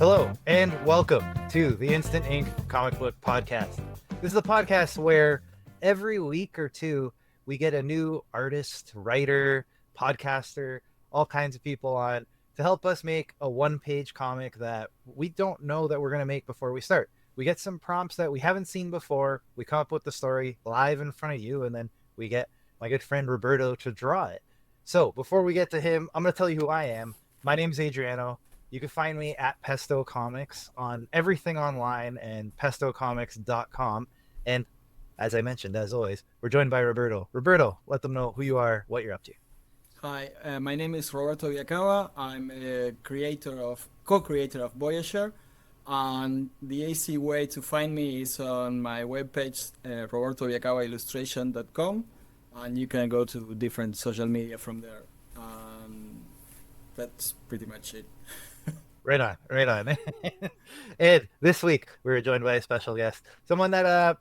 Hello, and welcome to the Instant Ink Comic Book Podcast. This is a podcast where every week or two we get a new artist, writer, podcaster, all kinds of people on to help us make a one-page comic that we don't know that we're going to make before we start. We get some prompts that we haven't seen before, we come up with the story live in front of you, and then we get my good friend Roberto to draw it. So before we get to him, I'm going to tell you who I am. My name's Adriano. You can find me at Pesto Comics on everything online and pestocomics.com. And as I mentioned, as always, we're joined by Roberto. Roberto, let them know who you are, what you're up to. Hi, my name is Roberto Viacava. I'm a co-creator of Voyager, and the easy way to find me is on my webpage, robertoviacavaillustration.com, and you can go to different social media from there. That's pretty much it. Right on. And this week we were joined by a special guest, someone that I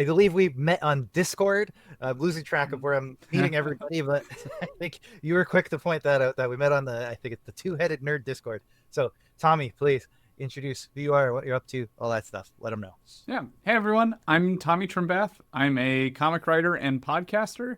believe we met on Discord. I'm losing track of where I'm meeting everybody, but I think you were quick to point that out, that we met on I think it's the Two-Headed Nerd Discord. So Tommy, please introduce who you are, what you're up to, all that stuff. Let them know. Yeah. Hey, everyone. I'm Tomi Trembath. I'm a comic writer and podcaster.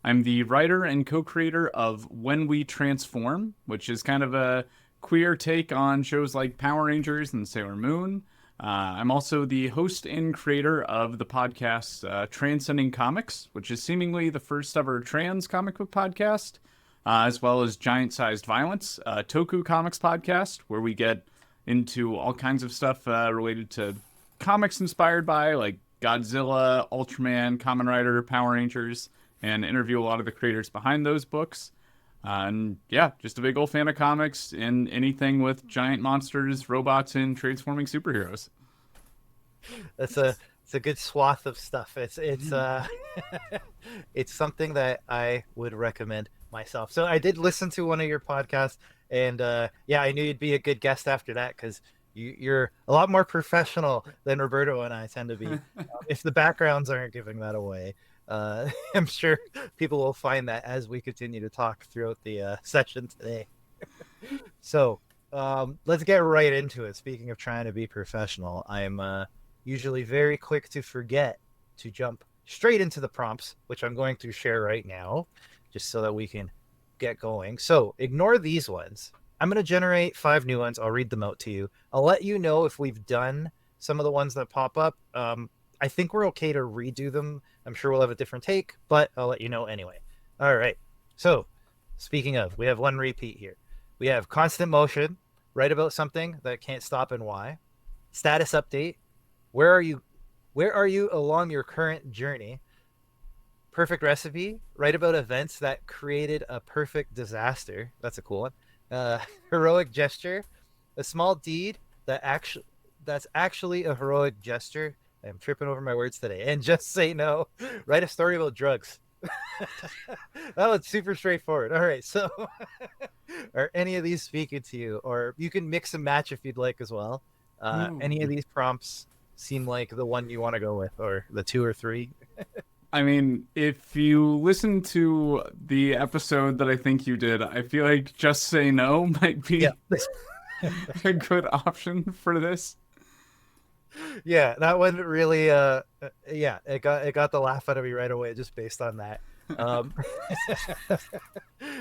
I'm the writer and co-creator of When We Transform, which is kind of a queer take on shows like Power Rangers and Sailor Moon. I'm also the host and creator of the podcast Transcending Comics, which is seemingly the first ever trans comic book podcast, as well as Giant Sized Violence, a Toku Comics podcast, where we get into all kinds of stuff related to comics inspired by, like Godzilla, Ultraman, Kamen Rider, Power Rangers, and interview a lot of the creators behind those books. And yeah, just a big old fan of comics and anything with giant monsters, robots, and transforming superheroes. It's a good swath of stuff. It's it's something that I would recommend myself. So I did listen to one of your podcasts, and yeah, I knew you'd be a good guest after that because you're a lot more professional than Roberto and I tend to be. If the backgrounds aren't giving that away. I'm sure people will find that as we continue to talk throughout the session today. So let's get right into it. Speaking of trying to be professional, I'm usually very quick to forget to jump straight into the prompts, which I'm going to share right now, just so that we can get going. So ignore these ones. I'm going to generate 5 new ones. I'll read them out to you. I'll let you know if we've done some of the ones that pop up. I think we're okay to redo them. I'm sure we'll have a different take, but I'll let you know anyway. All right. So, speaking of, we have one repeat here. We have constant motion, write about something that can't stop and why. Status update. Where are you along your current journey? Perfect recipe. Write about events that created a perfect disaster. That's a cool one. Heroic gesture. A small deed that's actually a heroic gesture. I'm tripping over my words today. And just say no. Write a story about drugs. That was super straightforward. All right. So are any of these speaking to you? Or you can mix and match if you'd like as well. Any of these prompts seem like the one you want to go with, or the 2 or 3? I mean, if you listen to the episode that I think you did, I feel like Just Say No might be a good option for this. Yeah, that one really it got the laugh out of me right away just based on that.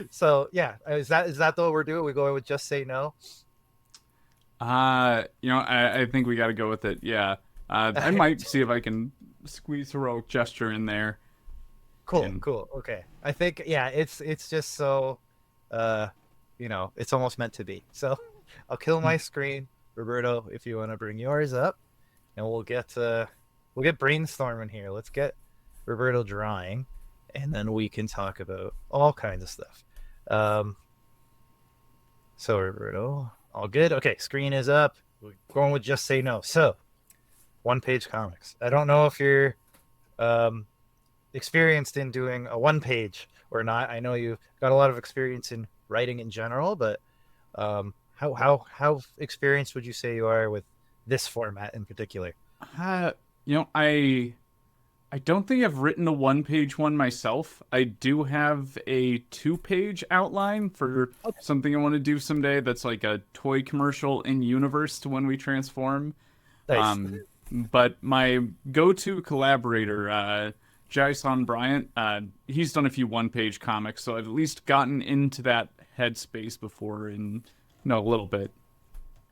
So yeah, is that the what we're doing? We going with Just Say No? I think we got to go with it. Yeah. I might see if I can squeeze heroic gesture in there. Cool. Okay. I think it's just so it's almost meant to be. So I'll kill my screen, Roberto, if you want to bring yours up. And we'll get brainstorming here. Let's get Roberto drawing, and then we can talk about all kinds of stuff. So Roberto, all good? Okay, screen is up. We're going with Just Say No. So, one-page comics. I don't know if you're experienced in doing a one-page or not. I know you've got a lot of experience in writing in general, but how experienced would you say you are with this format in particular? I I don't think I've written a one-page one myself. I do have a two-page outline for Okay. something I want to do someday that's like a toy commercial in universe to When We Transform. Nice. But my go-to collaborator, Jason Bryant, he's done a few one-page comics, so I've at least gotten into that headspace before in, a little bit.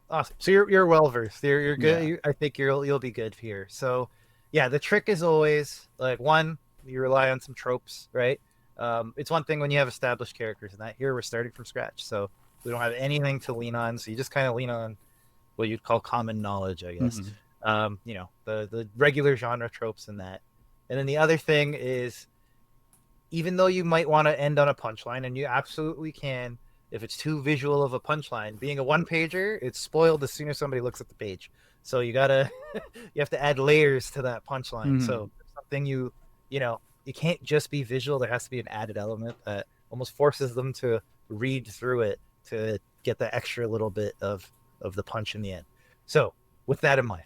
Awesome. So you're well versed. You're good. Yeah. I think you'll be good here. So, yeah, the trick is always like one, you rely on some tropes, right? It's one thing when you have established characters, and that here we're starting from scratch, so we don't have anything to lean on. So you just kind of lean on what you'd call common knowledge, I guess. Mhm. The regular genre tropes and that. And then the other thing is, even though you might want to end on a punchline, and you absolutely can, if it's too visual of a punchline, being a one pager, it's spoiled as soon as somebody looks at the page. So you gotta, you have to add layers to that punchline. Mhm. So something you can't just be visual. There has to be an added element that almost forces them to read through it to get the extra little bit of the punch in the end. So with that in mind,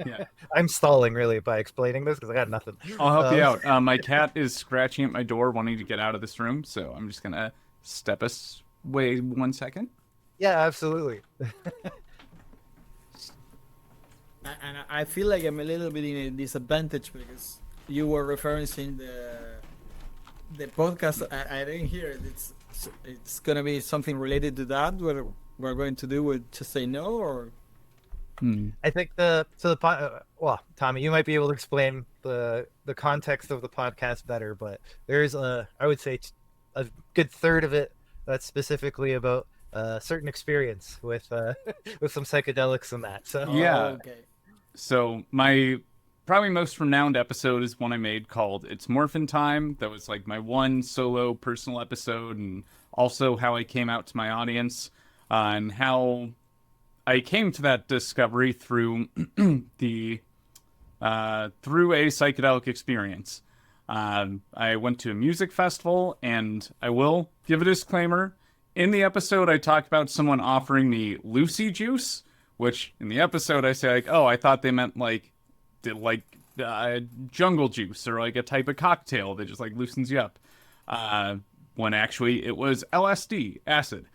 Yeah. I'm stalling really by explaining this because I got nothing. I'll help you out. My cat is scratching at my door, wanting to get out of this room, so I'm just gonna step us away 1 second. Yeah, absolutely. And I feel like I'm a little bit in a disadvantage because you were referencing the podcast. I didn't hear it. It's gonna be something related to that. What we're going to do with Just Say No, or I think well, Tommy, you might be able to explain the context of the podcast better, but there's I would say a good third of it that's specifically about a certain experience with with some psychedelics and that. So Yeah. okay. So my probably most renowned episode is one I made called "It's Morphin Time." That was like my one solo personal episode, and also how I came out to my audience, and how I came to that discovery through the through a psychedelic experience. I went to a music festival, and I will give a disclaimer. In the episode, I talked about someone offering me Lucy juice, which in the episode I say like, oh, I thought they meant like jungle juice or like a type of cocktail that just like loosens you up. When actually it was LSD, acid.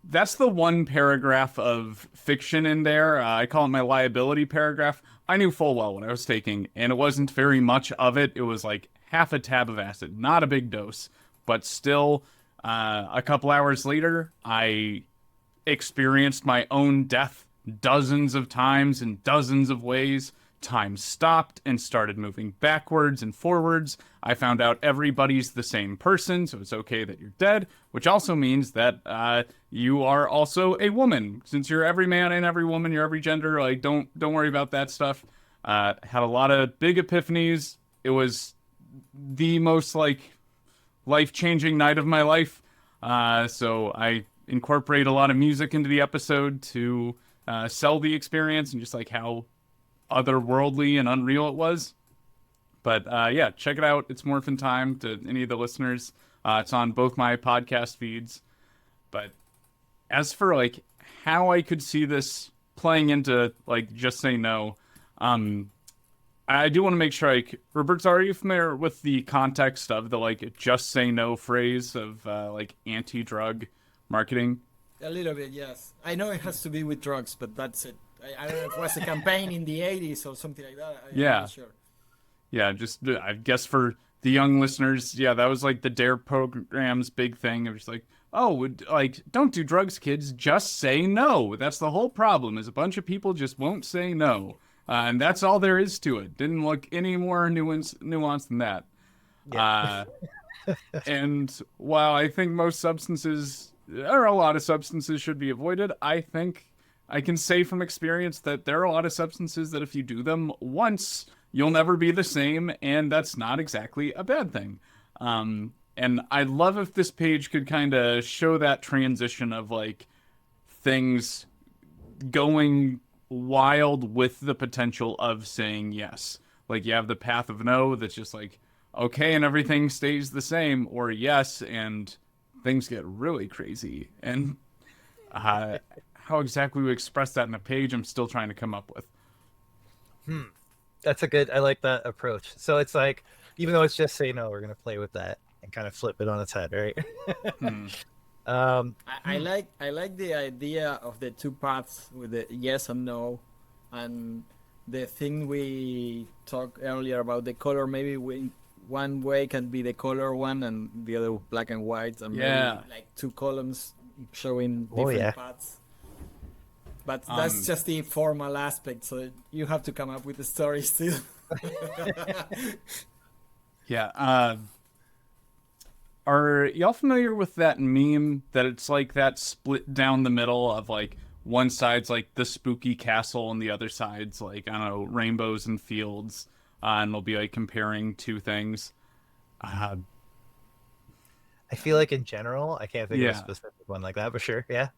That's the one paragraph of fiction in there. I call it my liability paragraph. I knew full well what I was taking, and it wasn't very much of it. It was like half a tab of acid, not a big dose, but still, a couple hours later, I experienced my own death dozens of times in dozens of ways. Time stopped and started moving backwards and forwards. I found out everybody's the same person, so it's okay that you're dead, which also means that you are also a woman. Since you're every man and every woman, you're every gender, like don't worry about that stuff. Had a lot of big epiphanies. It was the most like life-changing night of my life. So I incorporate a lot of music into the episode to sell the experience and just like how otherworldly and unreal it was. But yeah, check it out. It's Morphin Time to any of the listeners. It's on both my podcast feeds. But as for like how I could see this playing into like Just Say No, I do want to make sure like Roberto, are you familiar with the context of the like Just Say No phrase of like anti-drug marketing? A little bit, yes. I know it has to be with drugs, but that's it. I don't know if it was a campaign in the 80s or something like that. I'm Yeah. not sure. Yeah, just I guess for the young listeners, yeah, that was like the DARE program's big thing. It was like, oh, like don't do drugs, kids. Just say no. That's the whole problem. Is a bunch of people just won't say no, and that's all there is to it. Didn't look any more nuance than that. Yeah. And while I think most substances or a lot of substances should be avoided, I think I can say from experience that there are a lot of substances that if you do them once, you'll never be the same, and that's not exactly a bad thing. And I'd love if this page could kind of show that transition of like things going wild with the potential of saying yes. Like you have the path of no that's just like, okay, and everything stays the same, or yes, and things get really crazy. And how exactly we express that in a page, I'm still trying to come up with. That's a good. I like that approach. So it's like, even though it's just say no, we're gonna play with that and kind of flip it on its head, right? Hmm. um, I like the idea of the two paths with the yes and no, and the thing we talked earlier about the color. Maybe one way can be the color one, and the other black and white, and maybe Yeah. like two columns showing oh different yeah, paths. But that's Um, just the formal aspect, so you have to come up with the story still. yeah. Are y'all familiar with that meme that it's like that split down the middle of like one side's like the spooky castle and the other side's like, I don't know, rainbows and fields, and they'll be like comparing two things. Uh, I feel like in general, I can't think of a yeah. specific one like that, but sure, yeah.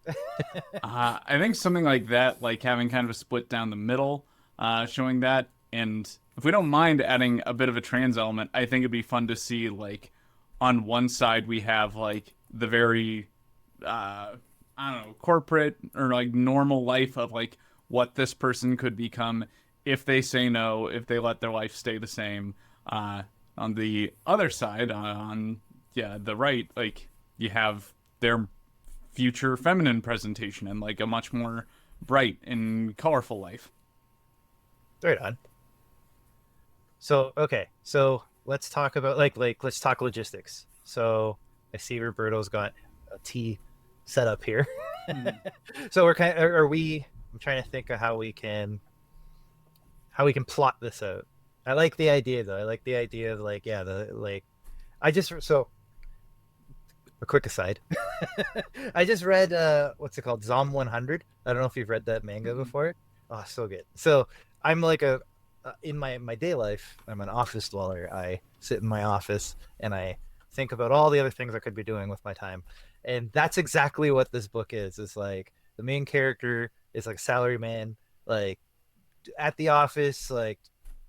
I think something like that, like having kind of a split down the middle, showing that. And if we don't mind adding a bit of a trans element, I think it'd be fun to see like on one side we have like the very I don't know, corporate or like normal life of like what this person could become if they say no, if they let their life stay the same. On the other side, on yeah, the right, like you have their future feminine presentation and like a much more bright and colorful life. Right on. So okay, so let's talk about let's talk logistics. So I see Roberto's got a tea set up here. Mm. So we're kind of, are we? I'm trying to think of how we can plot this out. I like the idea though. I like the idea of like yeah, the like I just so a quick aside. I just read what's it called? Zom 100. I don't know if you've read that manga before. Oh, so good. So I'm like a in my day life, I'm an office dweller. I sit in my office and I think about all the other things I could be doing with my time. And that's exactly what this book is. It's like the main character is like a salary man, like at the office, like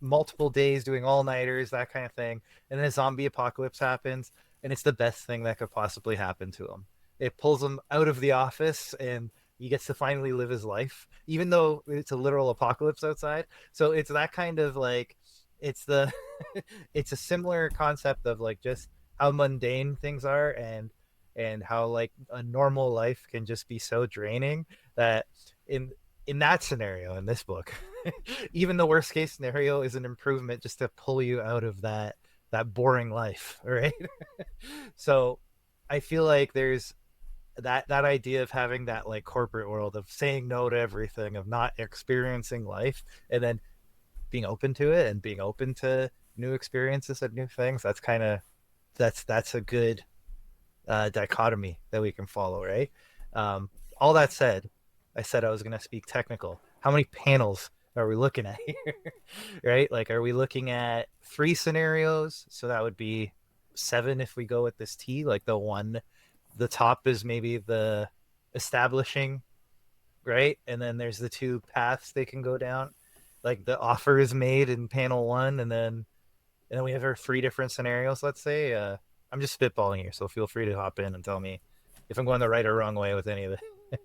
multiple days doing all nighters, that kind of thing. And then a zombie apocalypse happens, and it's the best thing that could possibly happen to him. It pulls him out of the office, and he gets to finally live his life, even though it's a literal apocalypse outside. So it's that kind of like, it's the, it's a similar concept of like just how mundane things are, and how like a normal life can just be so draining that in in that scenario in this book even the worst case scenario is an improvement just to pull you out of that boring life, right? So I feel like there's that idea of having that like corporate world of saying no to everything, of not experiencing life, and then being open to it and being open to new experiences and new things. That's kind of that's a good dichotomy that we can follow, right? All that said, I said I was going to speak technical. How many panels are we looking at here? Right? Like, are we looking at 3 scenarios? So that would be 7 if we go with this T. Like the top is maybe the establishing, right? And then there's the 2 paths they can go down. Like the offer is made in panel 1, and then we have our 3 different scenarios. Let's say I'm just spitballing here, so feel free to hop in and tell me if I'm going the right or wrong way with any of it.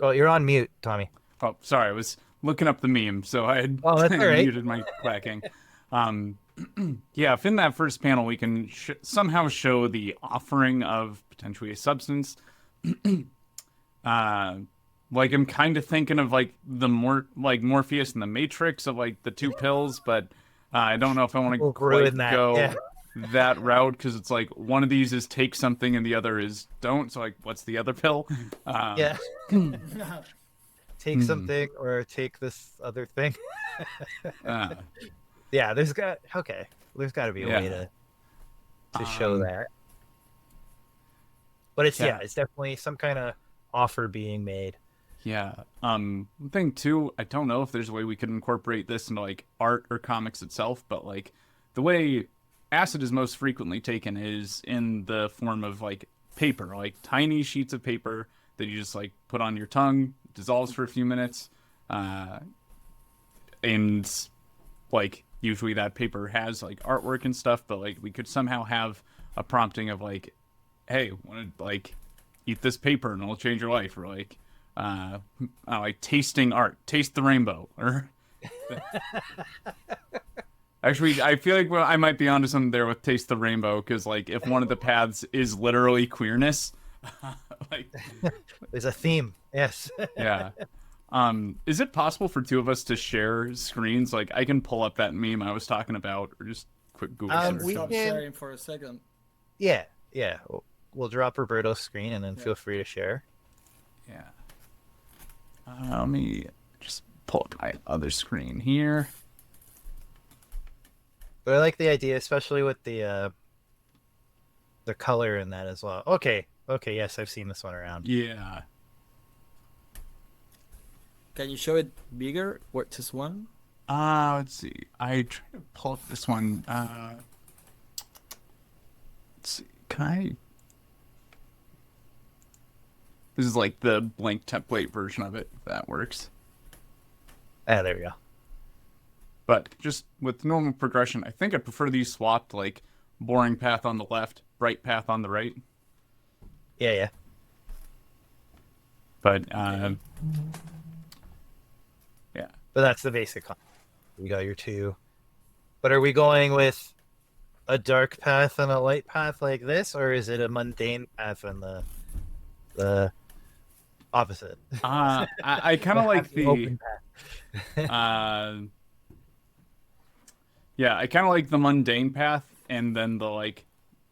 Oh, you're on mute, Tommy. Oh, sorry, I was looking up the meme, so I had Oh, that's all right. muted my quacking. Um, yeah, if in that first panel we can somehow show the offering of potentially a substance, uh, like I'm kind of thinking of like the more like Morpheus and the Matrix of like the 2 pills, but I don't know if I want to We'll ruin quite that. Yeah, go that route because it's like one of these is take something and the other is don't. So like, what's the other pill? Um, yeah. Take hmm, something or take this other thing. uh, Yeah, there's got to be a way yeah. to show Um, that. But it's yeah, yeah. it's definitely some kind of offer being made. Yeah. One thing too, I don't know if there's a way we could incorporate this into like art or comics itself, but like the way acid is most frequently taken is in the form of like paper, like tiny sheets of paper that you just like put on your tongue, dissolves for a few minutes, uh, and like usually that paper has like artwork and stuff, but like we could somehow have a prompting of like, hey, want to like eat this paper and it'll change your life, or like like tasting art, taste the rainbow, or actually, I feel like I might be onto something there with taste the rainbow because like if one of the paths is literally queerness, like There's a theme. Yes. yeah. Is it possible for two of us to share screens? Like I can pull up that meme I was talking about, or just quick Google search. we Stop can- sharing for a second. Yeah. We'll drop Roberto's screen and then feel free to share. Yeah. Let me just pull up my other screen here. But I like the idea, especially with the color in that as well. Okay. Yes, I've seen this one around. Yeah. Can you show it bigger? Or just one? Let's see. I try to pull up this one. Let's see. Can I? This is like the blank template version of it, if that works. Ah, there we go. But just with normal progression, I think I prefer these swapped, like boring path on the left, bright path on the right. Yeah. But yeah. But that's the basic concept. We got your two. But are we going with a dark path and a light path like this, or is it a mundane path and the opposite? I kind of like the open path. yeah, I kind of like the mundane path and then the like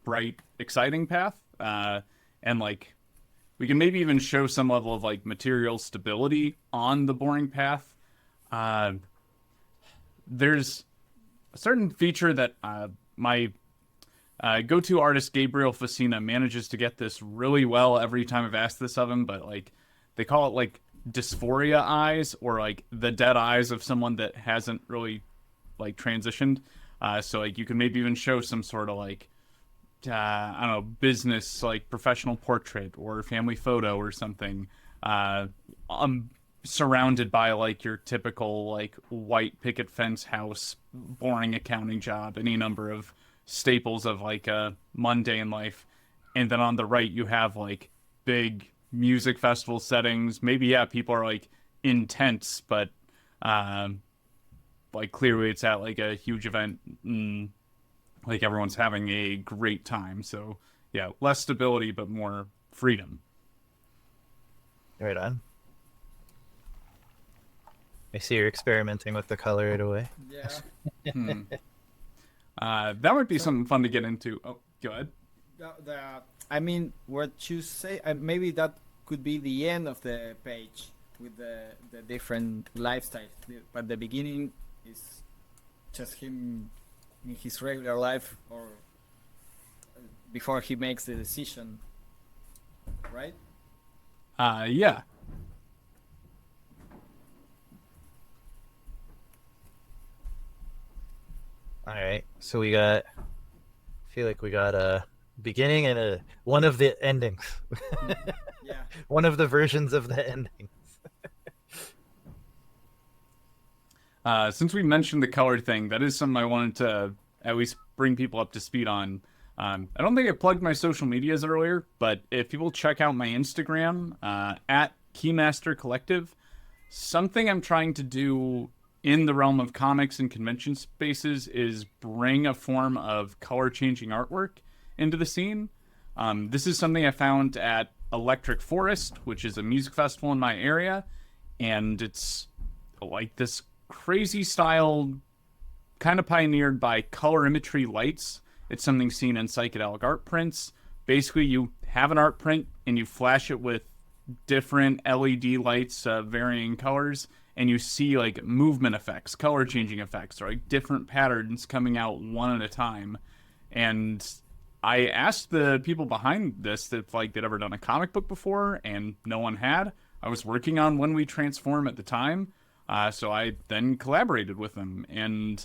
bright, exciting path. And like we can maybe even show some level of like material stability on the boring path. There's a certain feature that my go-to artist Gabriel Facina manages to get this really well every time I've asked this of him, but like they call it like dysphoria eyes, or like the dead eyes of someone that hasn't really like transitioned. So like you can maybe even show some sort of like I don't know, business like professional portrait or family photo or something. Surrounded by like your typical like white picket fence house, boring accounting job, any number of staples of like a mundane life. And then on the right you have like big music festival settings. Maybe people are like intense, but like clearly it's at like a huge event, like everyone's having a great time. So yeah, less stability but more freedom. Right on. I see you're experimenting with the color right away. Yeah. That might be something fun to get into. Oh, go ahead. I mean, what you say, maybe that could be the end of the page with the different lifestyles. But the beginning is just him in his regular life, or before he makes the decision, right? Yeah. All right. So I feel like we got a beginning and one of the endings. Yeah. One of the versions of the ending. Since we mentioned the color thing, that is something I wanted to at least bring people up to speed on. I don't think I plugged my social medias earlier, but if people check out my Instagram, at Keymaster Collective, something I'm trying to do in the realm of comics and convention spaces is bring a form of color-changing artwork into the scene. This is something I found at Electric Forest, which is a music festival in my area, and it's like this crazy style kind of pioneered by colorimetry lights. It's something seen in psychedelic art prints. Basically, you have an art print and you flash it with different LED lights of varying colors, and you see like movement effects, color changing effects, or like different patterns coming out one at a time. And I asked the people behind this if like they'd ever done a comic book before, and no one had. I was working on When We Transform at the time, so I then collaborated with them. And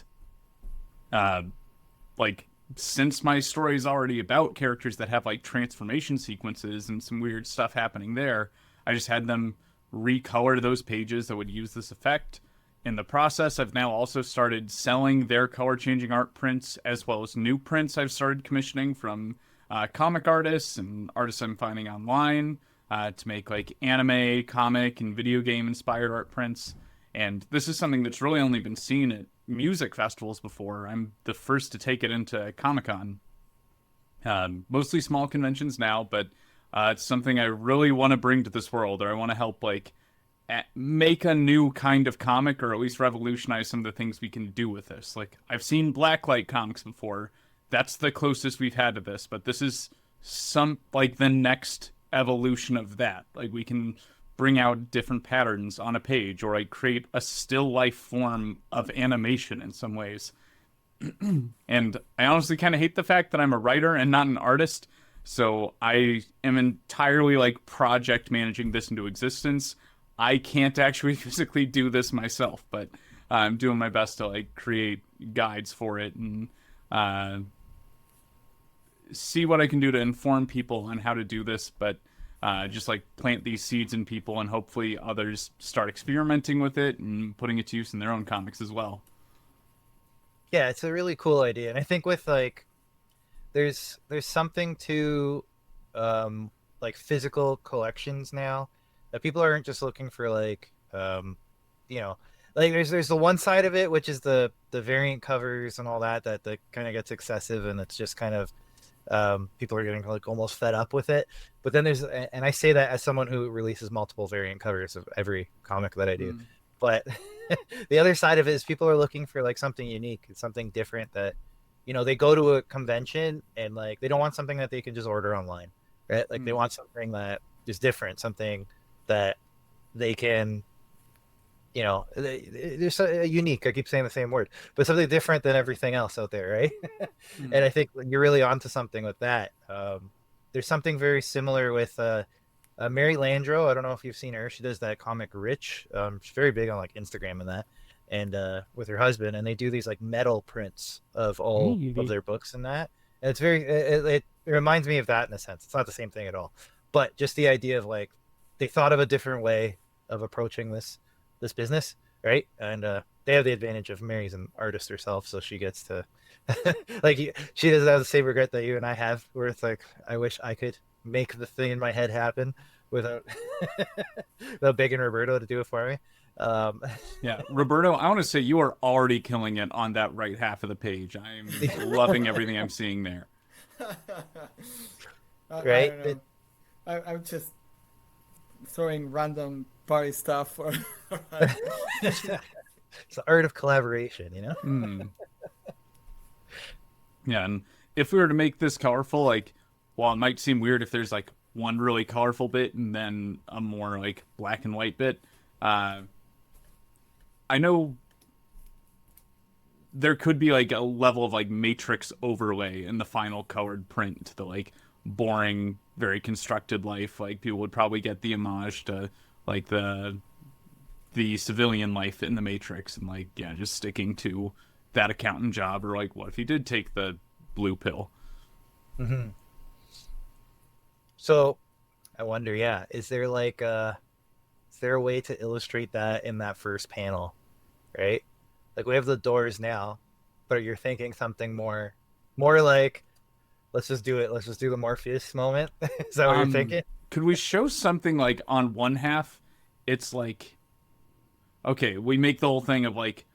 like since my story is already about characters that have like transformation sequences and some weird stuff happening there, I just had them recolor those pages that would use this effect. In the process, I've now also started selling their color changing art prints, as well as new prints I've started commissioning from comic artists and artists I'm finding online. to make like anime, comic, and video game inspired art prints. And this is something that's really only been seen at music festivals before. I'm the first to take it into Comic-Con. Mostly small conventions now, but it's something I really want to bring to this world, or I want to help like make a new kind of comic, or at least revolutionize some of the things we can do with this. Like I've seen blacklight comics before. That's the closest we've had to this, but this is some like the next evolution of that. Like we can bring out different patterns on a page, or like create a still life form of animation in some ways. And I honestly kind of hate the fact that I'm a writer and not an artist, so I am entirely like project managing this into existence. I can't actually physically do this myself, but I'm doing my best to like create guides for it and see what I can do to inform people on how to do this, but just like plant these seeds in people, and hopefully others start experimenting with it and putting it to use in their own comics as well. Yeah, it's a really cool idea, and I think with like there's something to like physical collections now, that people aren't just looking for like you know, like there's the one side of it, which is the variant covers and all that kind of gets excessive, and it's just kind of people are getting like almost fed up with it. But then there's, and I say that as someone who releases multiple variant covers of every comic that I do. But the other side of it is people are looking for like something unique, something different, that, you know, they go to a convention and like they don't want something that they can just order online, right? Like they want something that is different, something that they can, you know, they're so unique. I keep saying the same word, but something different than everything else out there, right? And I think you're really onto something with that. There's something very similar with Mary Landro. I don't know if you've seen her. She does that comic Rich. She's very big on like Instagram and that, and with her husband, and they do these like metal prints of all of their books and that. And it's very, it reminds me of that in a sense. It's not the same thing at all, but just the idea of like they thought of a different way of approaching this business, right? And they have the advantage of Mary's an artist herself, so she gets to like she doesn't have the same regret that you and I have, where it's like I wish I could make the thing in my head happen without without begging Roberto to do it for me. Yeah, Roberto, I want to say you are already killing it on that right half of the page. I'm loving everything I'm seeing there. Right? I don't know. I'm just throwing random party stuff for It's the art of collaboration, you know? Yeah, and if we were to make this colorful, like, while it might seem weird if there's like one really colorful bit and then a more like black and white bit, I know there could be like a level of like matrix overlay in the final colored print to the like boring, very constructed life. Like people would probably get the homage to like the civilian life in the Matrix, and like, yeah, just sticking to that accountant job, or like what if he did take the blue pill. So I wonder, yeah, is there like is there a way to illustrate that in that first panel, right? Like we have the doors now, but you're thinking something more like, let's just do it, let's just do the Morpheus moment. Is that what you're thinking? Could we show something like on one half it's like, okay, we make the whole thing of like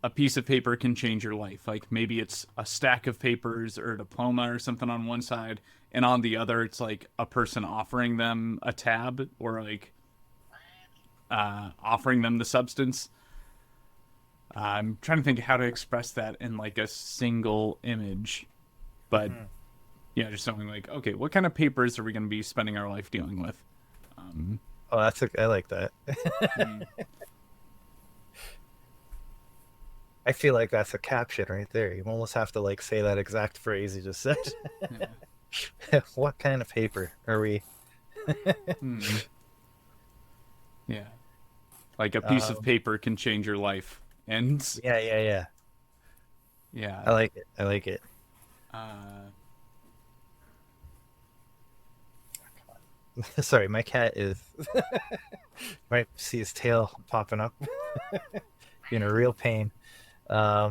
a piece of paper can change your life. Like maybe it's a stack of papers or a diploma or something on one side, and on the other it's like a person offering them a tab, or like offering them the substance. I'm trying to think how to express that in like a single image, but yeah, just something like, okay, what kind of papers are we going to be spending our life dealing with? Oh, I like that. I feel like that's a caption right there. You almost have to like say that exact phrase you just said. What kind of paper are we? Yeah, like a piece of paper can change your life, and Yeah. I like it. I like it. Sorry, my cat is might see his tail popping up. Being a real pain. Yeah.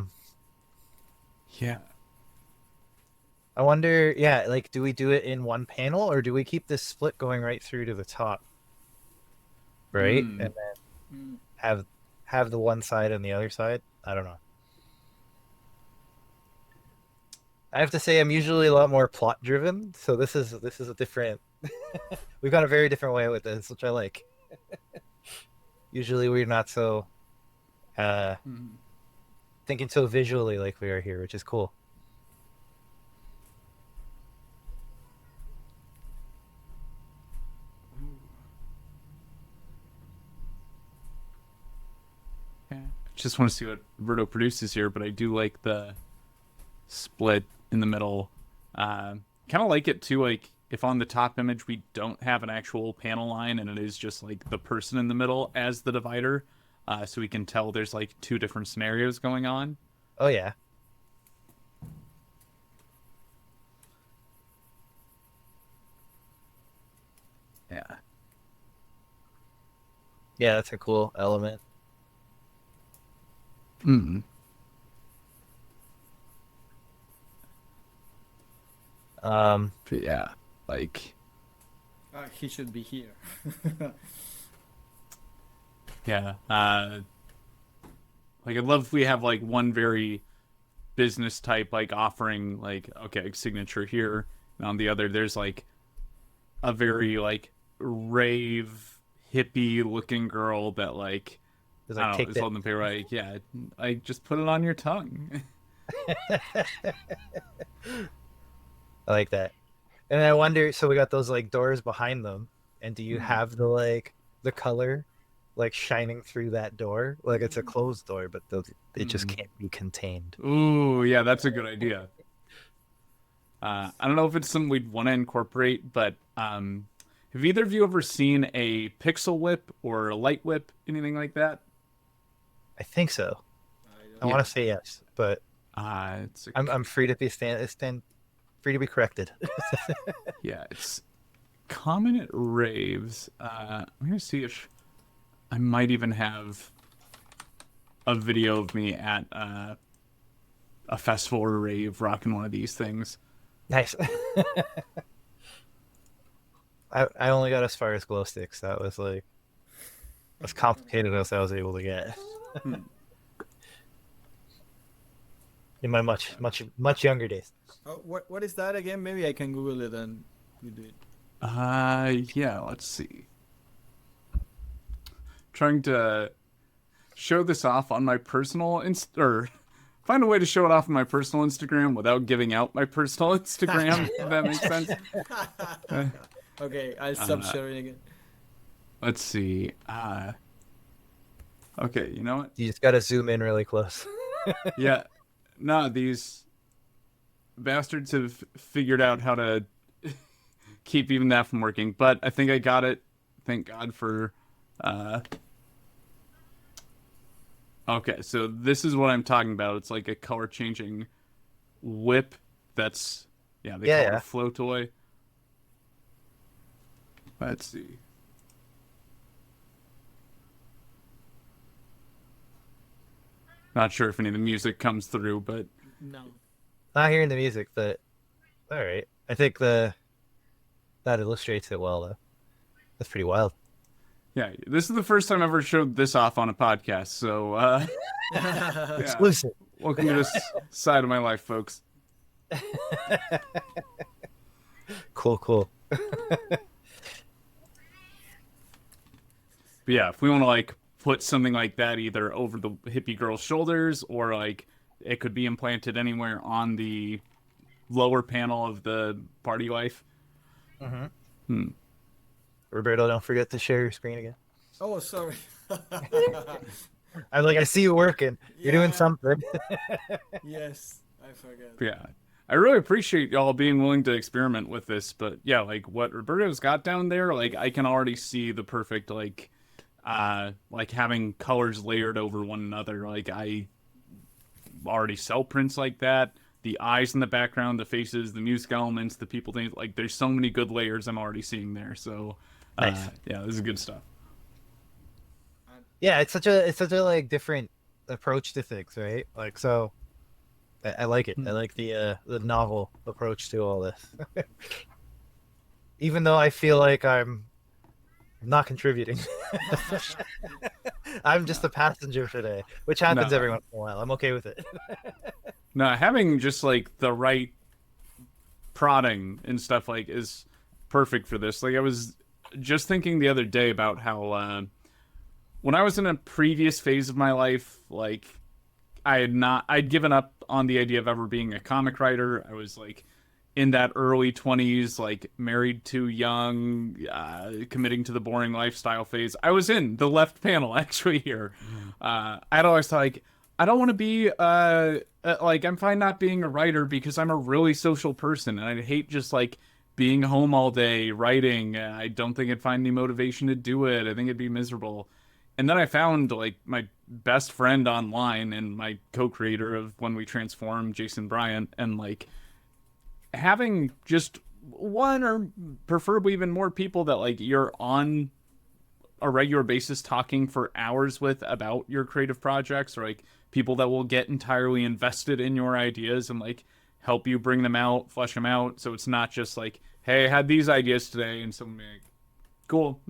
I wonder, yeah, like, do we do it in one panel or do we keep this split going right through to the top, right? Mm. And then Mm. have the one side and the other side? I don't know. I have to say I'm usually a lot more plot driven, so this is a different. We've got a very different way with this, which I like. Usually we're not so uh Mm. thinking so visually like we are here, which is cool. Yeah. Just want to see what Roberto produces here, but I do like the split in the middle. Kind of like it too, like if on the top image we don't have an actual panel line and it is just like the person in the middle as the divider, so we can tell there's like two different scenarios going on. Oh yeah. Yeah. Yeah, that's a cool element. Mm. But yeah, like He should be here. yeah, like I'd love if we have like one very business type like offering like okay signature here, and on the other there's like a very like rave hippie looking girl that like It's I like don't know take is that. holding the paper like yeah like just put it on your tongue. I like that. And I wonder, so we got those like doors behind them, and do you Hmm. have the color like shining through that door? Like it's a closed door, but it just Hmm. can't be contained. Ooh, yeah, that's a good idea. I don't know if it's something we'd want to incorporate, but have either of you ever seen a pixel whip or a light whip, anything like that? I think so. I I don't Yeah. want to say yes, but It's a, I'm free to be stand free to be corrected. yeah, it's common at raves. I'm gonna see if I might even have a video of me at a festival or rave rocking one of these things. Nice. I only got as far as glow sticks. That was like as complicated as I was able to get Hmm. in my much younger days. what is that again? Maybe I can Google it and we do it. Yeah, let's see. Trying to show this off on my personal or find a way to show it off on my personal Instagram without giving out my personal Instagram, if that makes sense. Uh, Okay, I'll stop uh, sharing again. let's see. Okay, you know what? You just got to zoom in really close. Yeah, no, these bastards have figured out how to keep even that from working, but I think I got it. Thank God for uh okay, so this is what I'm talking about. It's like a color changing whip that's yeah, they Yeah, call it a yeah. flow toy. Let's see. Not sure if any of the music comes through, but No. Not hearing the music, but all right. I think the that illustrates it well, though. That's pretty wild. yeah, this is the first time I ever showed this off on a podcast. So, yeah, Exclusive. welcome to this side of my life, folks. Cool, cool. But yeah, if we want to like put something like that either over the hippie girl's shoulders or like it could be implanted anywhere on the lower panel of the party life. Hmm. Hmm. Roberto, don't forget to share your screen again. Oh, sorry. I'm like, I see you working. You're doing Yeah. something. Yes, I forgot. But yeah, I really appreciate y'all being willing to experiment with this. But yeah, like what Roberto's got down there, like I can already see the perfect like having colors layered over one another. Like I already sell prints like that. The eyes in the background, the faces, the music elements, the people things like there's so many good layers I'm already seeing there. So Nice. yeah, this is good stuff. Yeah, it's such a like different approach to things, right? Like so I like it. I like the novel approach to all this. Even though I feel like I'm not contributing. I'm just a passenger today, which happens No, every once in a while. I'm okay with it. no, having just like the right prodding and stuff like is perfect for this. Like I was just thinking the other day about how when I was in a previous phase of my life, like I'd given up on the idea of ever being a comic writer. I was like in that early 20s, like married too young, committing to the boring lifestyle phase. I was in the left panel actually here. I'd always thought like, I don't want to be like I'm fine not being a writer because I'm a really social person and I hate just like being home all day writing. I don't think I'd find any motivation to do it. I think it'd be miserable. And then I found like my best friend online and my co-creator of When We Transform, Jason Bryant, and like having just one or preferably even more people that like you're on a regular basis talking for hours with about your creative projects, or like people that will get entirely invested in your ideas and like help you bring them out, flesh them out. So it's not just like, hey, I had these ideas today, and someone like, cool,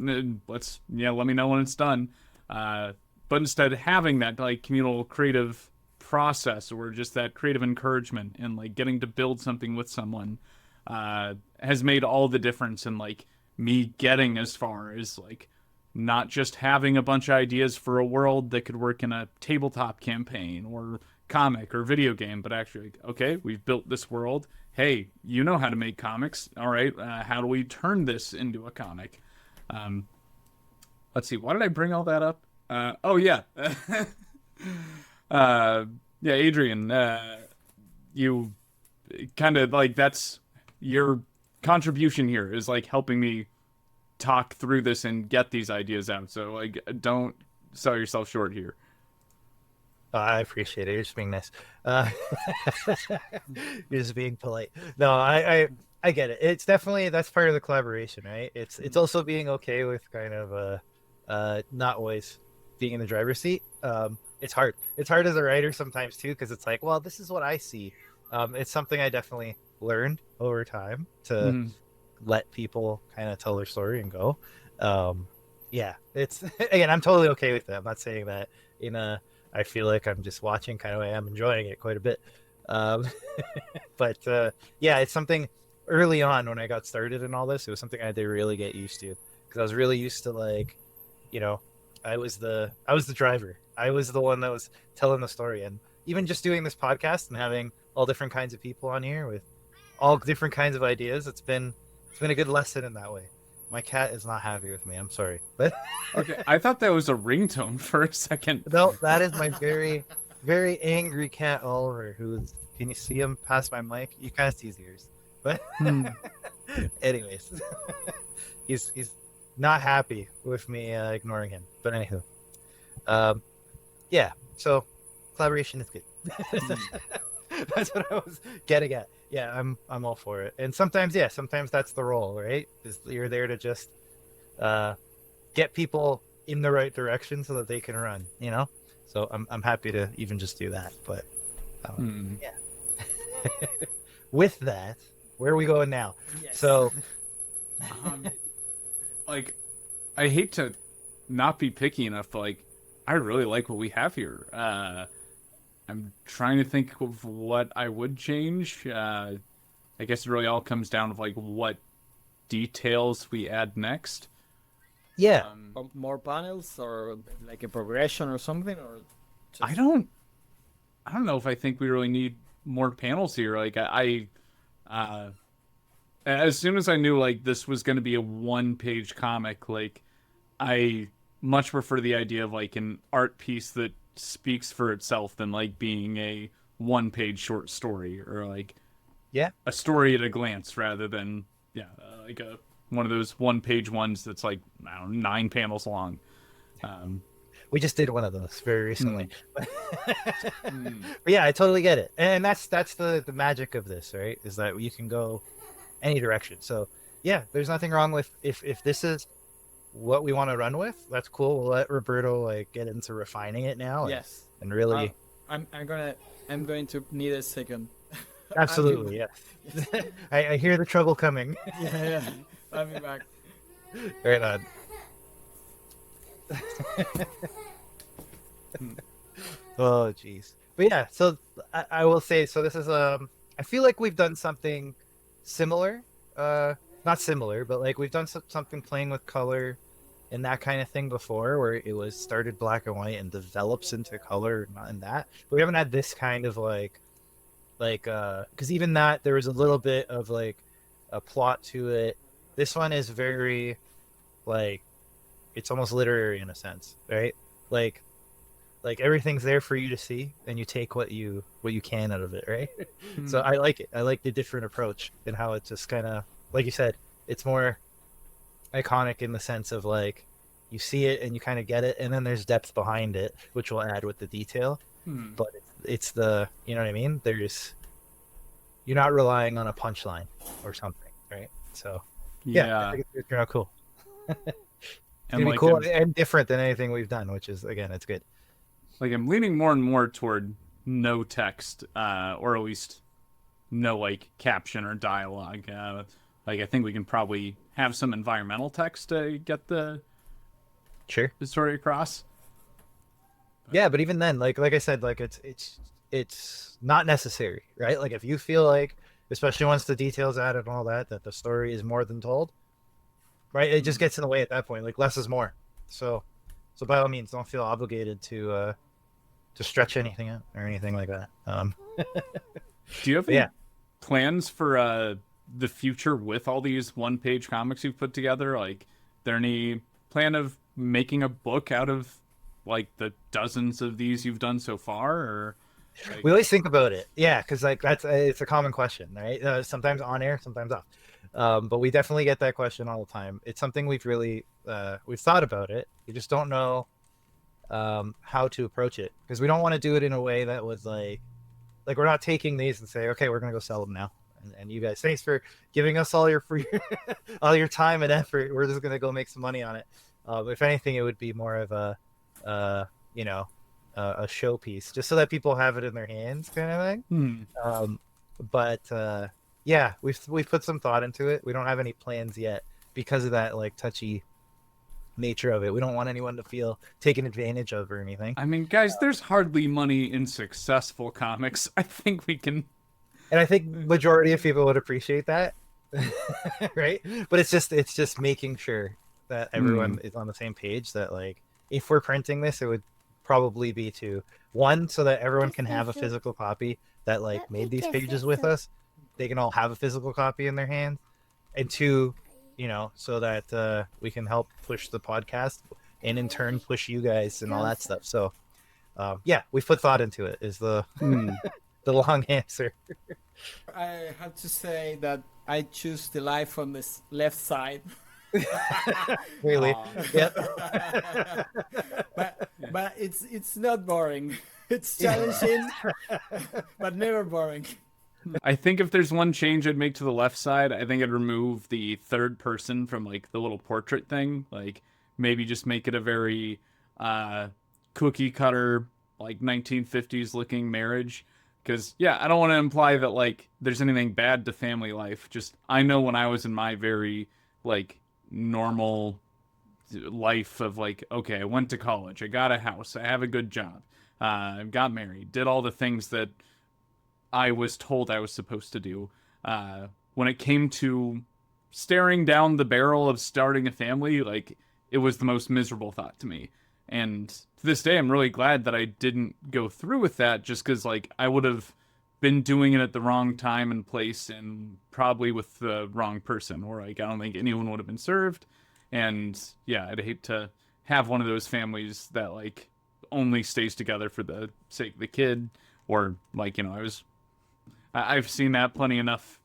let's let me know when it's done. But instead having that like communal creative process or just that creative encouragement and like getting to build something with someone has made all the difference in like me getting as far as like not just having a bunch of ideas for a world that could work in a tabletop campaign or comic or video game, but actually like, okay, we've built this world. Hey, you know how to make comics. All right, how do we turn this into a comic? Let's see, why did I bring all that up? Oh yeah. Yeah, Adrian, you kind of like that's your contribution here is like helping me talk through this and get these ideas out. So like, don't sell yourself short here. I appreciate it. You're just being nice. You're just being polite. No, I get it. It's definitely that's part of the collaboration, right? It's also being okay with kind of not always being in the driver's seat. It's hard. It's hard as a writer sometimes too, because it's like, well, this is what I see. It's something I definitely learned over time to let people kind of tell their story and go. Yeah, it's again, I'm totally okay with that. I'm not saying that in a I feel like I'm just watching kind of way. I'm enjoying it quite a bit. Um, but yeah, it's something early on when I got started in all this, it was something I had to really get used to because I was really used to like, you know, I was the driver. I was the one that was telling the story, and even just doing this podcast and having all different kinds of people on here with all different kinds of ideas, it's been a good lesson in that way. My cat is not happy with me. I'm sorry, but Okay, I thought that was a ringtone for a second. no, that is my very, very angry cat Oliver. Who's can you see him past my mic? You kind of see his ears, but anyways, he's not happy with me ignoring him. But anywho, yeah. So collaboration is good. That's what I was getting at. Yeah, I'm all for it. And sometimes, yeah, sometimes that's the role, right? Is you're there to just get people in the right direction so that they can run, you know? So I'm happy to even just do that. But yeah. With that, where are we going now? Yes. So Like, I hate to not be picky enough, but like, I really like what we have here. I'm trying to think of what I would change. I guess it really all comes down to like what details we add next. yeah, More panels or like a progression or something, or just... I don't know if I think we really need more panels here. Like as soon as I knew like this was going to be a one-page comic, like I much prefer the idea of like an art piece that speaks for itself than like being a one-page short story or like yeah. a story at a glance rather than like a one of those one-page ones that's like I don't know 9 panels long. We just did one of those very recently. But yeah, I totally get it. And that's the magic of this, right? Is that you can go any direction. So yeah, there's nothing wrong with if this is what we want to run with, that's cool. We'll let Roberto like get into refining it now. Yes. And really I'm going to need a second. Absolutely, yes. I hear the trouble coming. Yeah. I'll be back. Right on. Oh, jeez. But yeah, so I will say, so this is I feel like we've done something similar. Not similar, but like we've done something playing with color and that kind of thing before, where it was started black and white and develops into color, not in that. But we haven't had this kind of because even that there was a little bit of like a plot to it. This one is very like it's almost literary in a sense, right? Like everything's there for you to see and you take what you can out of it, right? So I like it. I like the different approach and how it just kind of, like you said, it's more iconic in the sense of like you see it and you kind of get it, and then there's depth behind it which will add with the detail. But it's the, you know what I mean, you're not relying on a punchline or something, right? So yeah, I think it's gonna be cool. It's gonna be cool and different than anything we've done, which is, again, it's good. Like, I'm leaning more and more toward no text, or at least no like caption or dialogue. Like, I think we can probably have some environmental text to get the story across. Yeah, but even then, like I said, like it's not necessary, right? Like if you feel like, especially once the details added and all that the story is more than told, right? It just gets in the way at that point. Like less is more. So by all means, don't feel obligated to stretch anything out or anything like that. Do you have any plans for the future with all these one-page comics you've put together? Like, there any plan of making a book out of like the dozens of these you've done so far? Or like... We always think about it, yeah, because like it's a common question, right? Sometimes on air, sometimes off. But we definitely get that question all the time. It's something we've really we've thought about it. We just don't know how to approach it, because we don't want to do it in a way that was like we're not taking these and say, okay, we're gonna go sell them now, and you guys, thanks for giving us all your free all your time and effort, we're just gonna go make some money on it. If anything, it would be more of a a showpiece, just so that people have it in their hands, kind of thing. But yeah, we've put some thought into it. We don't have any plans yet because of that like touchy nature of it. We don't want anyone to feel taken advantage of or anything. I mean, guys, there's hardly money in successful comics. I think we can, and I think majority of people would appreciate that. Right? But it's just making sure that everyone is on the same page, that like if we're printing this, it would probably be to one, so that everyone can have a physical copy that like made these pages with us. They can all have a physical copy in their hands. And two, so that we can help push the podcast and in turn push you guys and all that stuff. So yeah, we put thought into it is the the long answer. I have to say that I choose the life on this left side. Really? Yep. but it's not boring. It's challenging, but never boring. I think if there's one change I'd make to the left side, I think I'd remove the third person from like the little portrait thing. Like, maybe just make it a very cookie cutter, like 1950s looking marriage. Because yeah, I don't want to imply that like there's anything bad to family life. Just, I know when I was in my very like normal life of like, okay, I went to college, I got a house, I have a good job, I got married, did all the things that I was told I was supposed to do. When it came to staring down the barrel of starting a family, like, it was the most miserable thought to me. And to this day, I'm really glad that I didn't go through with that, just because like I would have been doing it at the wrong time and place, and probably with the wrong person, or like I don't think anyone would have been served. And yeah, I'd hate to have one of those families that like only stays together for the sake of the kid, or like, I've seen that plenty enough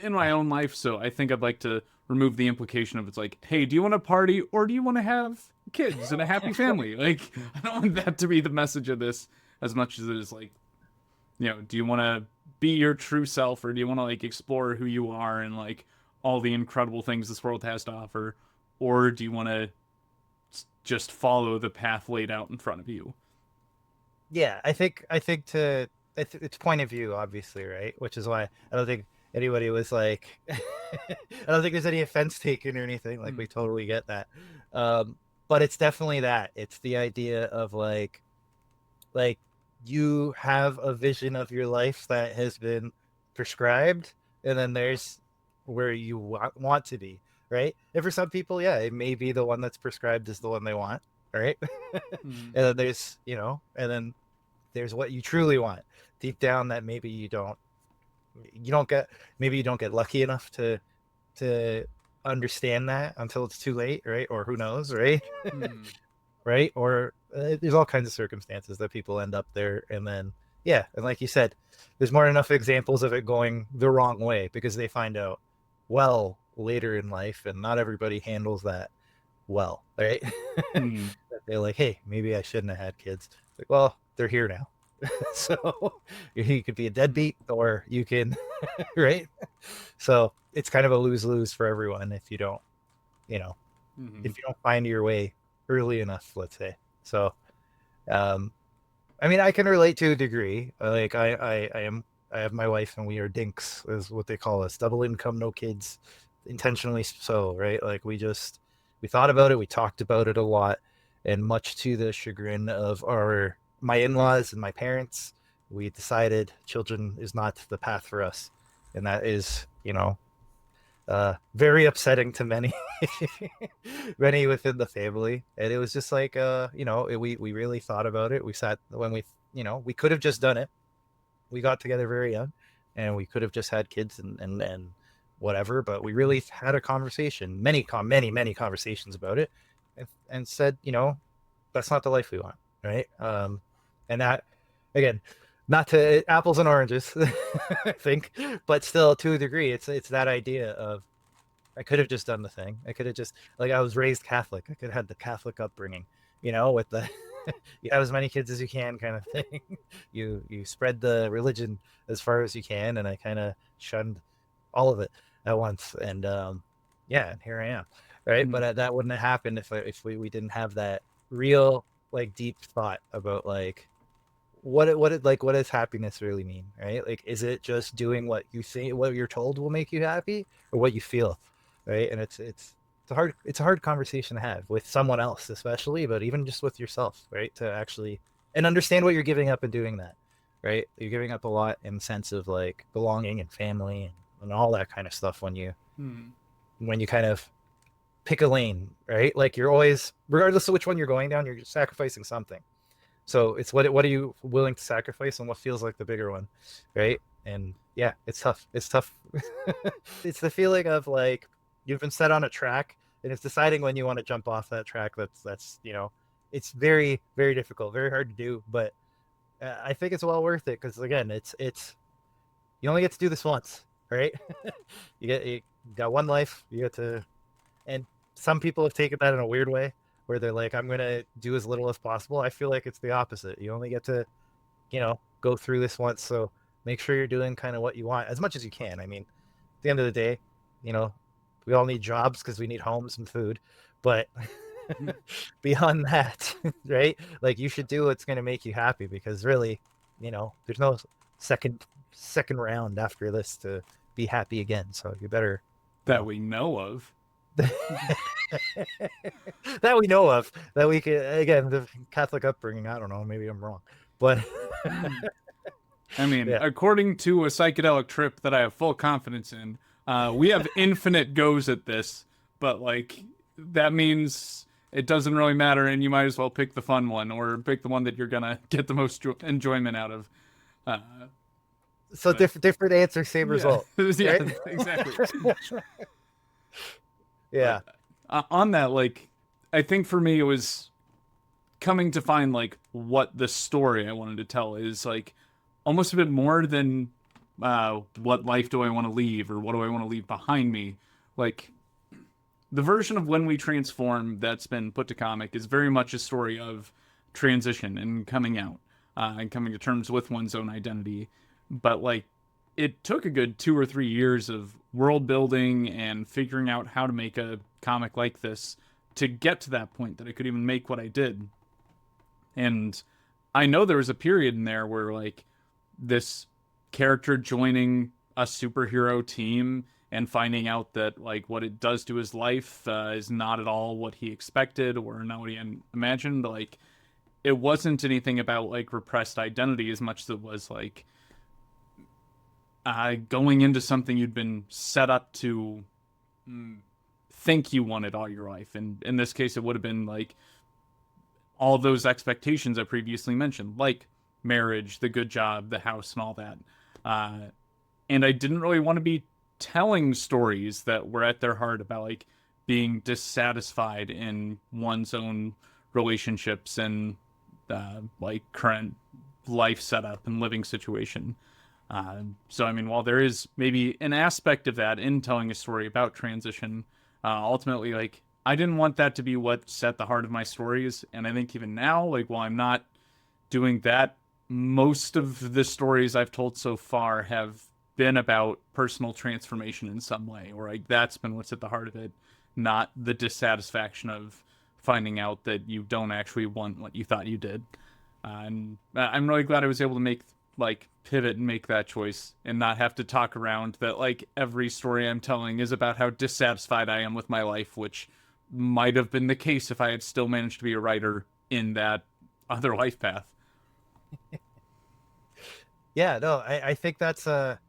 in my own life. So I think I'd like to remove the implication of it's like, hey, do you want to party or do you want to have kids and a happy family? Like, I don't want that to be the message of this as much as it is like, do you want to be your true self, or do you want to like explore who you are and like all the incredible things this world has to offer? Or do you want to just follow the path laid out in front of you? yeah, it's point of view, obviously, right? Which is why I don't think anybody was like, I don't think there's any offense taken or anything. Like, we totally get that. But it's definitely that. It's the idea of like you have a vision of your life that has been prescribed, and then there's where you want to be, right? And for some people, yeah, it may be the one that's prescribed is the one they want, right? Mm. And then there's, and then there's what you truly want deep down that maybe you don't get, maybe you don't get lucky enough to understand that until it's too late, right? Or who knows, right? Mm. Right? Or there's all kinds of circumstances that people end up there, and then yeah, and like you said, there's more than enough examples of it going the wrong way because they find out well later in life, and not everybody handles that well, right? Mm. They're like, hey, maybe I shouldn't have had kids. Like, well, they're here now. So you could be a deadbeat or you can, right? So it's kind of a lose-lose for everyone if you don't, you know, Mm-hmm. if you don't find your way early enough, let's say. So, um, I mean, I can relate to a degree. Like I have my wife and we are dinks is what they call us, double income, no kids, intentionally so, right? Like we thought about it, we talked about it a lot, and much to the chagrin of my in-laws and my parents, we decided children is not the path for us, and that is, very upsetting to many, many within the family. And it was just like, we really thought about it. We sat when we could have just done it. We got together very young, and we could have just had kids and whatever. But we really had a conversation, many conversations about it, and said, that's not the life we want, right? And that, again, not to apples and oranges, I think, but still to a degree, it's that idea of I could have just done the thing. I could have just like I was raised Catholic. I could have had the Catholic upbringing, with the you have as many kids as you can kind of thing. You spread the religion as far as you can, and I kind of shunned all of it at once. And yeah, and here I am, right? Mm. But that wouldn't have happened if we didn't have that real like deep thought about like what does happiness really mean, right? Like, is it just doing what you think, what you're told will make you happy, or what you feel, right? And it's a hard conversation to have with someone else, especially, but even just with yourself, right? To actually and understand what you're giving up in doing that, right? You're giving up a lot in the sense of like belonging and family and all that kind of stuff Mm. when you kind of pick a lane, right? Like you're always, regardless of which one you're going down, you're sacrificing something. So it's what are you willing to sacrifice and what feels like the bigger one, right? And yeah, it's tough. It's tough. It's the feeling of like you've been set on a track and it's deciding when you want to jump off that track. That's it's very very difficult, very hard to do. But I think it's well worth it because again, it's you only get to do this once, right? You got one life. You get to, and some people have taken that in a weird way where they're like, I'm gonna do as little as possible. I feel like it's the opposite. You only get to, go through this once, so make sure you're doing kind of what you want as much as you can. I mean, at the end of the day, you know, we all need jobs because we need homes and food, but beyond that, right? Like you should do what's gonna make you happy because really, there's no second round after this to be happy again. So you better That we know of. that we know of, that we can, again, the Catholic upbringing, I don't know, maybe I'm wrong, but I mean, yeah, according to a psychedelic trip that I have full confidence in, we have infinite goes at this, but like that means it doesn't really matter, and you might as well pick the fun one or pick the one that you're gonna get the most enjoyment out of. Uh, so but different answer, same yeah, result, yeah, right? exactly. Yeah. But on that, like, I think for me it was coming to find like what the story I wanted to tell is like almost a bit more than what life do I want to leave or what do I want to leave behind me. Like the version of When We Transform that's been put to comic is very much a story of transition and coming out and coming to terms with one's own identity. But like it took a good 2 or 3 years of world building and figuring out how to make a comic like this to get to that point that I could even make what I did. And I know there was a period in there where like this character joining a superhero team and finding out that like what it does to his life is not at all what he expected or not what he imagined. Like it wasn't anything about like repressed identity as much as it was like going into something you'd been set up to think you wanted all your life. And in this case, it would have been like all those expectations I previously mentioned, like marriage, the good job, the house, and all that. And I didn't really want to be telling stories that were at their heart about like being dissatisfied in one's own relationships and like current life setup and living situation. So I mean, while there is maybe an aspect of that in telling a story about transition, ultimately, like I didn't want that to be what set the heart of my stories. And I think even now, like while I'm not doing that, most of the stories I've told so far have been about personal transformation in some way, or like that's been what's at the heart of it, not the dissatisfaction of finding out that you don't actually want what you thought you did. And I'm really glad I was able to make like pivot and make that choice and not have to talk around that like every story I'm telling is about how dissatisfied I am with my life, which might have been the case if I had still managed to be a writer in that other life path. Yeah, no, I think it's a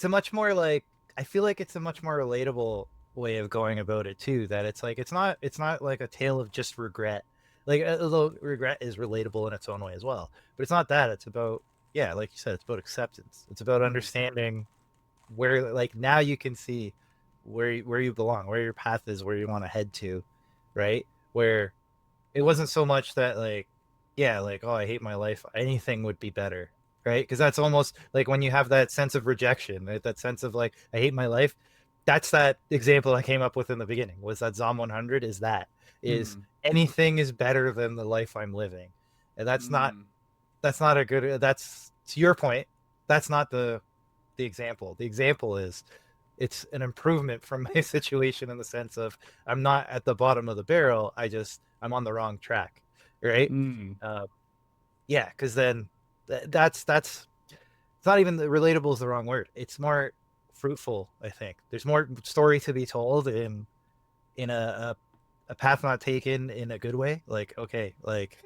much more like, I feel like it's a much more relatable way of going about it too, that it's like it's not like a tale of just regret. Like although regret is relatable in its own way as well, but it's not that. It's about, yeah, like you said, it's about acceptance. It's about understanding where, like, now you can see where you belong, where your path is, where you want to head to, right? Where it wasn't so much that like, yeah, like, oh, I hate my life, anything would be better, right? Because that's almost like when you have that sense of rejection, right? That sense of like, I hate my life. That's that example I came up with in the beginning, was that Zom 100 is that, is Mm. anything is better than the life I'm living. And Mm. that's not a good, that's, to your point, that's not the example. The example is it's an improvement from my situation, in the sense of I'm not at the bottom of the barrel, I'm on the wrong track, right? Mm. uh, yeah, because then that's it's not even, the relatable is the wrong word, it's more fruitful. I think there's more story to be told in a path not taken in a good way, like, okay, like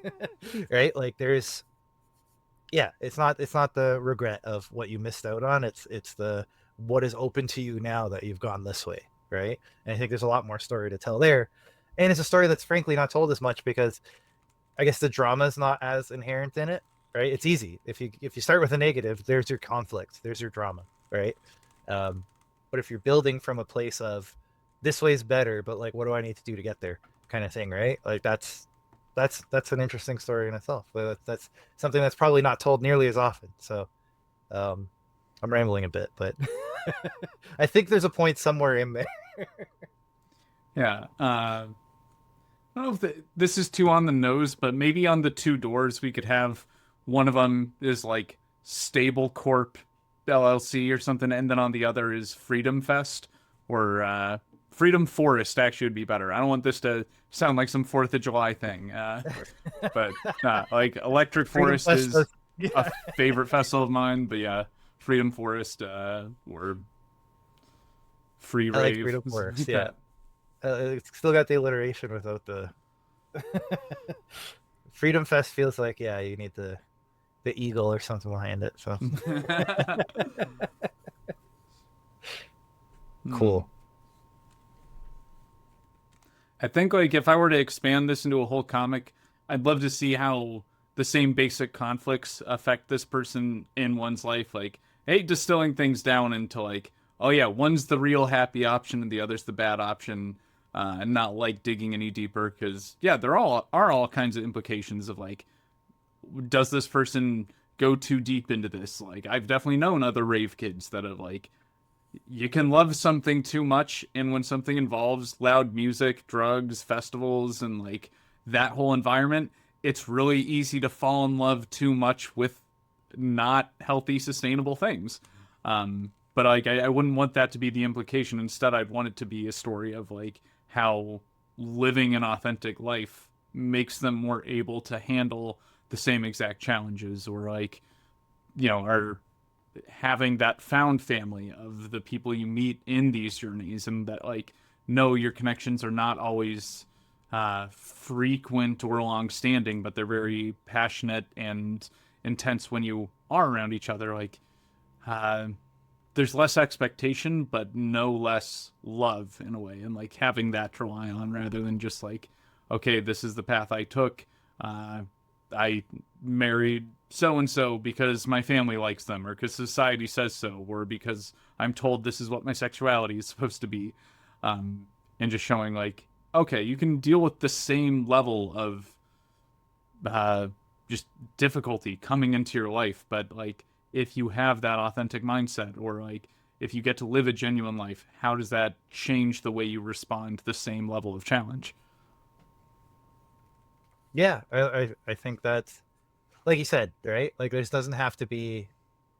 right, like there's, yeah, it's not the regret of what you missed out on, it's the what is open to you now that you've gone this way, right? And I think there's a lot more story to tell there, and it's a story that's frankly not told as much because I guess the drama is not as inherent in it, right? It's easy if you start with a negative, there's your conflict, there's your drama, right? um but if you're building from a place of this way's better, but like, what do I need to do to get there, kind of thing, right? Like that's an interesting story in itself. That's something that's probably not told nearly as often. So um, I'm rambling a bit, but I think there's a point somewhere in there. Yeah. I don't know if this is too on the nose, but maybe on the two doors we could have one of them is like Stable Corp LLC or something, and then on the other is Freedom Fest or Freedom Forest. Actually, would be better. I don't want this to sound like some Fourth of July thing, but like Electric Freedom Forest Fest is does, yeah, a favorite festival of mine. But yeah, Freedom Forest or Free I like Rave, Freedom Forest. like Yeah, that. it's still got the alliteration without the Freedom Fest. Feels like, yeah, you need the eagle or something behind it. So Hmm. cool. I think like if I were to expand this into a whole comic, I'd love to see how the same basic conflicts affect this person in one's life. Like, hey, distilling things down into like, oh yeah, one's the real happy option and the other's the bad option, and not like digging any deeper because yeah, there all kinds of implications of like, does this person go too deep into this? Like, I've definitely known other rave kids that have like you can love something too much, and when something involves loud music, drugs, festivals, and like that whole environment, it's really easy to fall in love too much with not healthy sustainable things. But like I wouldn't want that to be the implication. Instead, I'd want it to be a story of like how living an authentic life makes them more able to handle the the same exact challenges, or like, are having that found family of the people you meet in these journeys, and that like no, your connections are not always frequent or long standing, but they're very passionate and intense when you are around each other. Like uh, there's less expectation, but no less love in a way, and like having that to rely on rather than just like, okay, this is the path I took. I married so and so because my family likes them, or because society says so, or because I'm told this is what my sexuality is supposed to be. And just showing like, okay, you can deal with the same level of just difficulty coming into your life, but like if you have that authentic mindset, or like if you get to live a genuine life, how does that change the way you respond to the same level of challenge? Yeah, I think that's like you said, right? Like this doesn't have to be.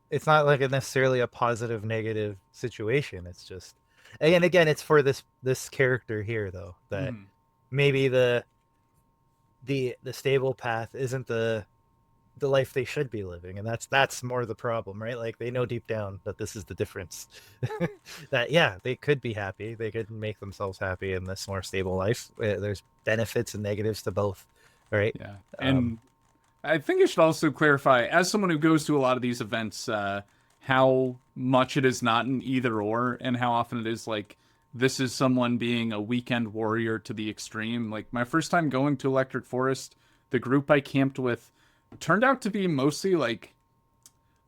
It's not like a necessarily a positive negative situation. It's just, and again, it's for this character here though, that Mm. maybe the stable path isn't the life they should be living, and that's more the problem, right? Like they know deep down that this is the difference. That yeah, they could be happy, they could make themselves happy in this more stable life. There's benefits and negatives to both, right? Yeah. um And I think I should also clarify, as someone who goes to a lot of these events, how much it is not an either or, and how often it is like this is someone being a weekend warrior to the extreme. Like my first time going to Electric Forest, the group I camped with turned out to be mostly like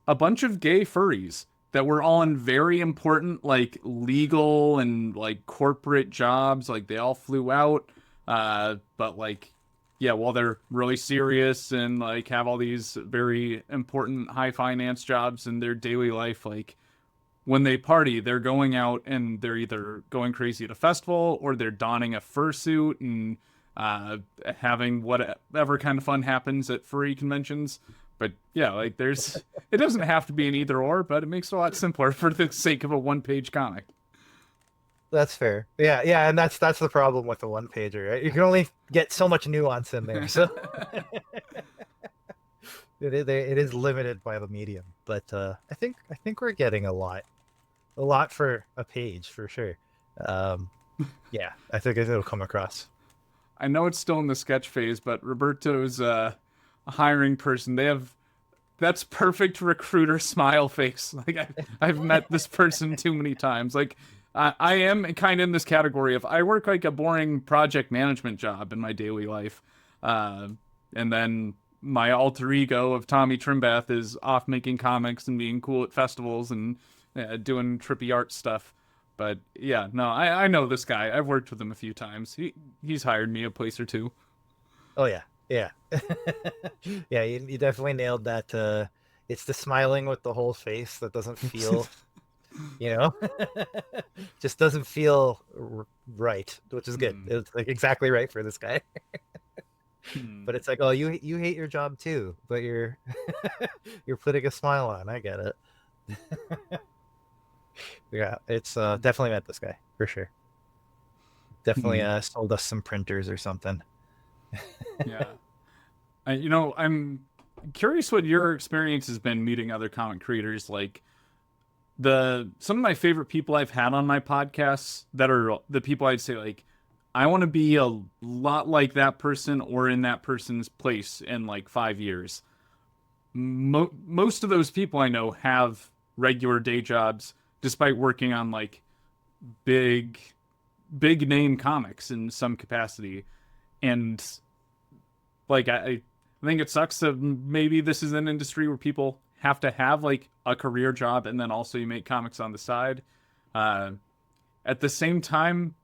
a bunch of gay furries that were on very important like legal and like corporate jobs. Like they all flew out, but like yeah, while they're really serious and like have all these very important high finance jobs in their daily life, like when they party, they're going out and they're either going crazy at a festival, or they're donning a fursuit and uh, having whatever kind of fun happens at furry conventions. But yeah, like it doesn't have to be an either or, but it makes it a lot simpler for the sake of a one-page comic. that's fair. Yeah, yeah, and that's the problem with the one pager, right? You can only get so much nuance in there, so it is limited by the medium. But I think we're getting a lot for a page for sure. um yeah, I think it'll come across. I know it's still in the sketch phase, but Roberto's a hiring person. They have that's perfect recruiter smile face. Like I've met this person too many times. Like I am kind of in this category of I work like a boring project management job in my daily life, uh, and then my alter ego of Tomi Trembath is off making comics and being cool at festivals and doing trippy art stuff. But yeah, no, I know this guy. I've worked with him a few times. He's hired me a place or two. Oh yeah, yeah. Yeah, you definitely nailed that. It's the smiling with the whole face that doesn't feel, you know, just doesn't feel right, which is good. Hmm. It's like exactly right for this guy. Hmm. But it's like, oh, you hate your job too, but you're you're putting a smile on. I get it. Yeah, it's definitely met this guy for sure. Definitely Hmm. sold us some printers or something. Yeah. I'm curious what your experience has been meeting other comic creators. Like some of my favorite people I've had on my podcasts that are the people I'd say like I want to be a lot like that person or in that person's place in like 5 years. Most of those people I know have regular day jobs despite working on like big big name comics in some capacity. And like I think it sucks that maybe this is an industry where people have to have like a career job and then also you make comics on the side. Uh, at the same time,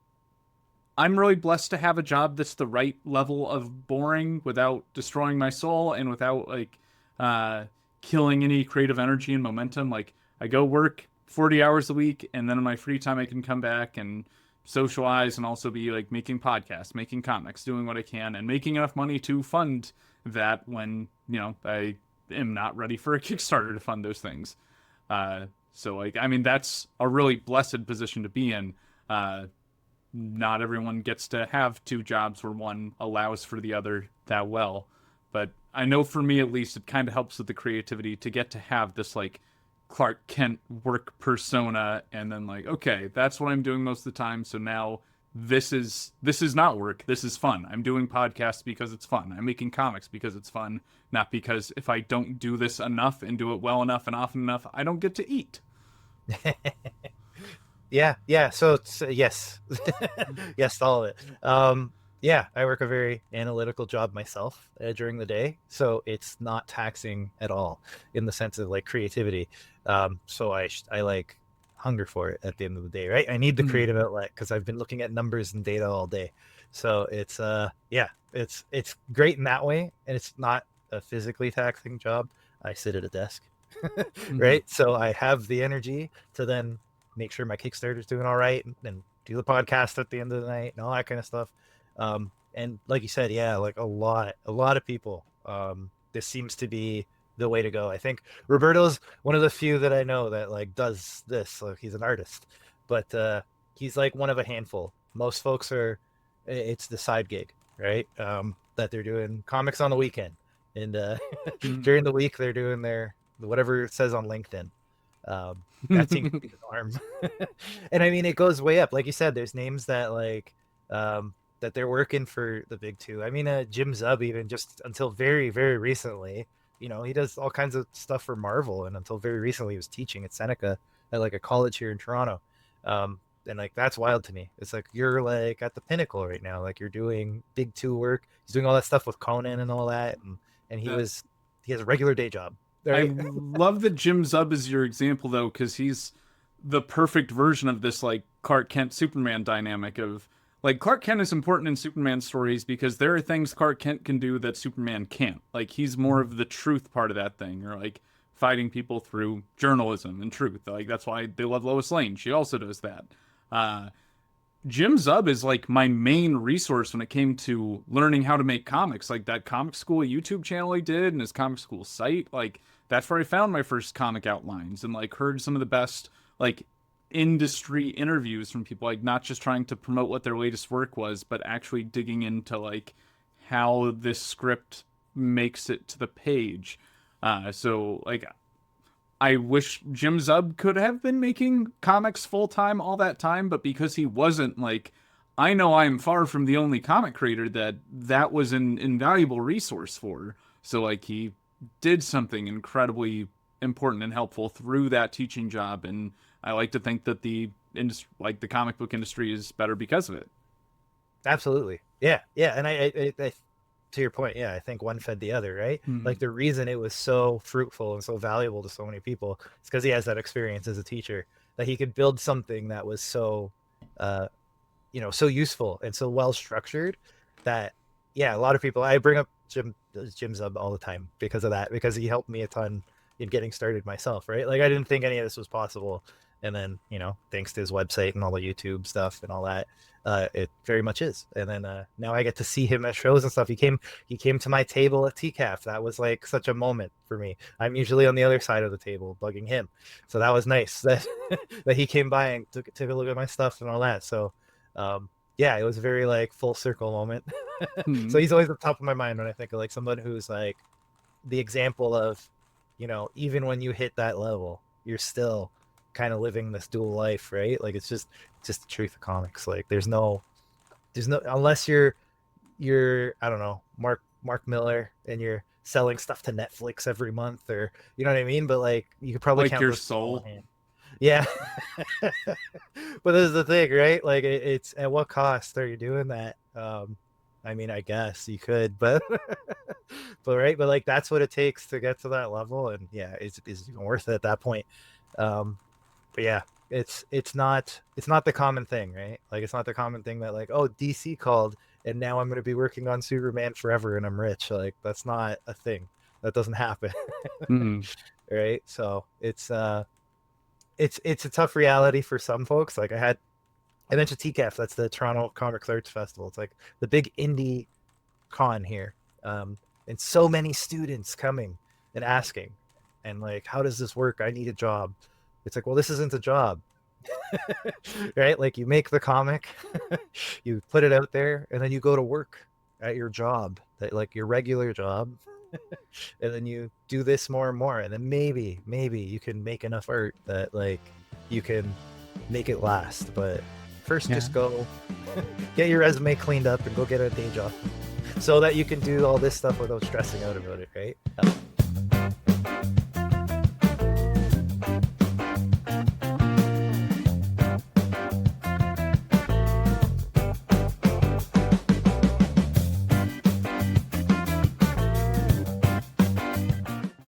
I'm really blessed to have a job that's the right level of boring without destroying my soul and without like uh, killing any creative energy and momentum. Like I go work 40 hours a week, and then in my free time I can come back and socialize and also be like making podcasts, making comics, doing what I can, and making enough money to fund that when I am not ready for a Kickstarter to fund those things. So like I mean that's a really blessed position to be in. Not everyone gets to have two jobs where one allows for the other that well. but I know for me at least, it kind of helps with the creativity to get to have this like Clark Kent work persona, and then like, okay, that's what I'm doing most of the time. So now this is not work. This is fun. I'm doing podcasts because it's fun. I'm making comics because it's fun, not because if I don't do this enough and do it well enough and often enough, I don't get to eat. Yeah. So it's yes, yes, to all of it. Yeah, I work a very analytical job myself during the day, so it's not taxing at all in the sense of like creativity. So I like hunger for it at the end of the day, right? I need the Mhm. creative outlet because I've been looking at numbers and data all day. So it's yeah, it's great in that way, and it's not a physically taxing job. I sit at a desk, Mhm. right? So I have the energy to then make sure my Kickstarter's doing all right, and then do the podcast at the end of the night and all that kind of stuff. And like you said, yeah, like a lot of people, this seems to be the way to go. I think Roberto's one of the few that I know that like does this. Like he's an artist, but he's like one of a handful. Most folks are, it's the side gig, right? That they're doing comics on the weekend, and Mhm. during the week they're doing their whatever it says on LinkedIn. That seems to be the norm. And I mean, it goes way up. Like you said, there's names that like that they're working for the big two. I mean, Jim Zub, even just until very, very recently, he does all kinds of stuff for Marvel, and until very recently, he was teaching at Seneca at like a college here in Toronto. And like that's wild to me. It's like you're like at the pinnacle right now. Like you're doing big two work. He's doing all that stuff with Conan and all that, and he Uh, was he has a regular day job, I right? love that Jim Zub is your example though, because he's the perfect version of this like Clark Kent Superman dynamic of like Clark Kent is important in Superman stories because there are things Clark Kent can do that Superman can't. Like he's more of the truth part of that thing, or like fighting people through journalism and truth. Like that's why they love Lois Lane. She also does that. Uh, Jim Zub is like my main resource when it came to learning how to make comics. Like that comic school YouTube channel he did and his comic school site. Like that's where I found my first comic outlines and like heard some of the best like industry interviews from people, like not just trying to promote what their latest work was, but actually digging into like how this script makes it to the page. So like I wish Jim Zub could have been making comics full time all that time, but because he wasn't, like, I know I'm far from the only comic creator that was an invaluable resource for. So, like, he did something incredibly important and helpful through that teaching job, and I like to think that the industry, like the comic book industry, is better because of it. Absolutely. Yeah. And I to your point, yeah, I think one fed the other, right? Hmm. Like the reason it was so fruitful and so valuable to so many people is because he has that experience as a teacher that he could build something that was so, uh, so useful and so well structured that, yeah, a lot of people. I bring up Jim Zub all the time because of that, because he helped me a ton in getting started myself, right? Like I didn't think any of this was possible, and then thanks to his website and all the YouTube stuff and all that, it very much is. And then now I get to see him at shows and stuff. He came to my table at TCAF. That was like such a moment for me. I'm usually on the other side of the table bugging him, so that was nice that that he came by and took a look at my stuff and all that. So yeah, it was a very like full circle moment. Hmm. So he's always at the top of my mind when I think of like someone who's like the example of, even when you hit that level, you're still kind of living this dual life, right? Like it's just the truth of comics. Like there's no unless you're I don't know, Mark Miller, and you're selling stuff to Netflix every month, or you know what I mean? But like you could probably Like count your those people on one soul. hand. Yeah. But this is the thing, right? Like it's at what cost are you doing that? I mean, I guess you could, but but right, but like that's what it takes to get to that level, and yeah, it's even worth it at that point. Um, but yeah, it's not the common thing, right? Like it's not the common thing that like, oh, DC called and now I'm going to be working on Superman forever and I'm rich. Like that's not a thing. That doesn't happen. Hmm. Right? So it's a tough reality for some folks. Like I mentioned TCAF, that's the Toronto Comics Arts Festival. It's like the big indie con here. And so many students coming and asking, and like, how does this work? I need a job. It's like, well, this isn't a job. Right? Like you make the comic, you put it out there, and then you go to work at your job, that like your regular job, and then you do this more and more, and then maybe you can make enough art that like you can make it last. But first, Yeah. just go get your resume cleaned up and go get a day job, so that you can do all this stuff without stressing out about it, right?